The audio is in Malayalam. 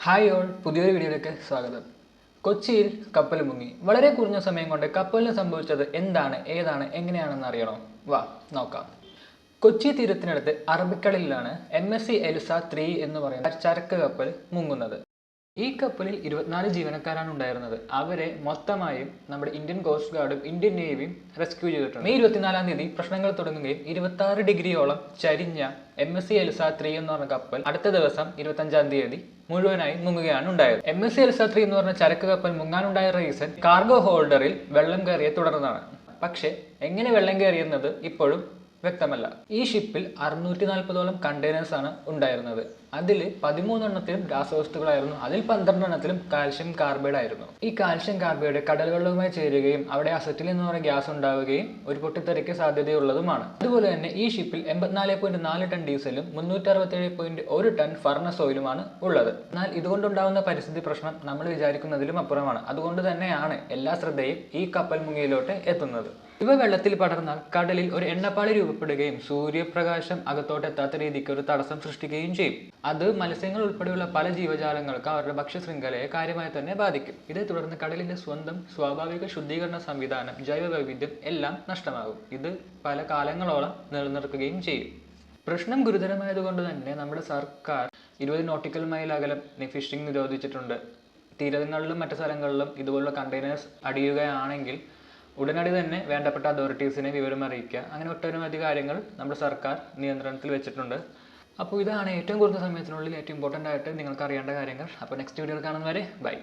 ഹായ് ഓൾ, പുതിയൊരു വീഡിയോയിലേക്ക് സ്വാഗതം. കൊച്ചിയിൽ കപ്പൽ മുങ്ങി. വളരെ കുറഞ്ഞ സമയം കൊണ്ട് കപ്പലിന് സംഭവിച്ചത് എന്താണ്, ഏതാണ്, എങ്ങനെയാണെന്ന് അറിയണോ? വാ നോക്കാം. കൊച്ചി തീരത്തിനടുത്ത് അറബിക്കടലിലാണ് MSC എലിസ 3 എന്ന് പറയുന്ന ചരക്ക് കപ്പൽ മുങ്ങുന്നത്. ഈ കപ്പലിൽ 24 ജീവനക്കാരാണ് ഉണ്ടായിരുന്നത്. അവരെ മൊത്തമായും നമ്മുടെ ഇന്ത്യൻ കോസ്റ്റ് ഗാർഡും ഇന്ത്യൻ നേവിയും റെസ്ക്യൂ ചെയ്തിട്ടുണ്ട്. മെയ് 24-ാം തീയതി പ്രശ്നങ്ങൾ തുടങ്ങുകയും 26 ഡിഗ്രിയോളം ചരിഞ്ഞ MSC എലിസ 3 എന്ന് പറഞ്ഞ കപ്പൽ അടുത്ത ദിവസം 25-ാം തീയതി മുഴുവനായി മുങ്ങുകയാണ് ഉണ്ടായത്. MSC എലിസ 3 എന്ന് പറഞ്ഞ ചരക്ക് കപ്പൽ മുങ്ങാനുണ്ടായ റീസൺ കാർഗോ ഹോൾഡറിൽ വെള്ളം കയറിയെ തുടർന്നാണ്. പക്ഷേ എങ്ങനെ വെള്ളം കയറിയെന്നത് ഇപ്പോഴും വ്യക്തമല്ല. ഈ ഷിപ്പിൽ 640ഓളം കണ്ടെയ്നേഴ്സ് ആണ് ഉണ്ടായിരുന്നത്. അതിൽ 13 എണ്ണത്തിലും രാസവസ്തുക്കളായിരുന്നു. അതിൽ 12 എണ്ണത്തിലും കാൽഷ്യം കാർബൈഡ് ആയിരുന്നു. ഈ കാൽഷ്യം കാർബൈഡ് കടൽ വെള്ളവുമായി ചേരുകയും അവിടെ അസറ്റിൽ നിന്ന് പറഞ്ഞ ഗ്യാസ് ഉണ്ടാവുകയും ഒരു പൊട്ടിത്തെറിക്ക് സാധ്യതയുള്ളതുമാണ്. അതുപോലെ തന്നെ ഈ ഷിപ്പിൽ 84.4 ടൺ ഡീസലും 367.1 ടൺ ഫർണസ് ഓയിലുമാണ് ഉള്ളത്. എന്നാൽ ഇതുകൊണ്ടുണ്ടാകുന്ന പരിസ്ഥിതി പ്രശ്നം നമ്മൾ വിചാരിക്കുന്നതിലും അപ്പുറമാണ്. അതുകൊണ്ട് തന്നെയാണ് എല്ലാ ശ്രദ്ധയും ഈ കപ്പൽ മുങ്ങിയിലോട്ട് എത്തുന്നത്. ഇവ വെള്ളത്തിൽ പടർന്നാൽ കടലിൽ ഒരു എണ്ണപ്പാളി രൂപപ്പെടുകയും സൂര്യപ്രകാശം അകത്തോട്ടെത്താത്ത രീതിക്ക് ഒരു തടസ്സം സൃഷ്ടിക്കുകയും ചെയ്യും. അത് മത്സ്യങ്ങൾ ഉൾപ്പെടെയുള്ള പല ജീവജാലങ്ങൾക്ക് അവരുടെ ഭക്ഷ്യശൃംഖലയെ കാര്യമായി തന്നെ ബാധിക്കും. ഇതേ തുടർന്ന് കടലിന്റെ സ്വന്തം സ്വാഭാവിക ശുദ്ധീകരണ സംവിധാനം, ജൈവ വൈവിധ്യം എല്ലാം നഷ്ടമാകും. ഇത് പല കാലങ്ങളോളം നിലനിർത്തുകയും ചെയ്യും. പ്രശ്നം ഗുരുതരമായതുകൊണ്ട് തന്നെ നമ്മുടെ സർക്കാർ 20 നോട്ടിക്കൽ മൈൽ അകലം ഫിഷിംഗ് നിരോധിച്ചിട്ടുണ്ട്. തീരങ്ങളിലും മറ്റു സ്ഥലങ്ങളിലും ഇതുപോലുള്ള കണ്ടെയ്നേഴ്സ് അടിയുകയാണെങ്കിൽ ഉടനടി തന്നെ വേണ്ടപ്പെട്ട അതോറിറ്റീസിനെ വിവരം അറിയിക്കുക. അങ്ങനെ ഒട്ടനവധി കാര്യങ്ങൾ നമ്മുടെ സർക്കാർ നിയന്ത്രണത്തിൽ വെച്ചിട്ടുണ്ട്. അപ്പോൾ ഇതാണ് ഏറ്റവും കുറഞ്ഞ സമയത്തിനുള്ളിൽ ഏറ്റവും ഇമ്പോർട്ടൻ്റ് ആയിട്ട് നിങ്ങൾക്ക് അറിയേണ്ട കാര്യങ്ങൾ. അപ്പോൾ നെക്സ്റ്റ് വീഡിയോയിൽ കാണുന്നവരെ ബൈ.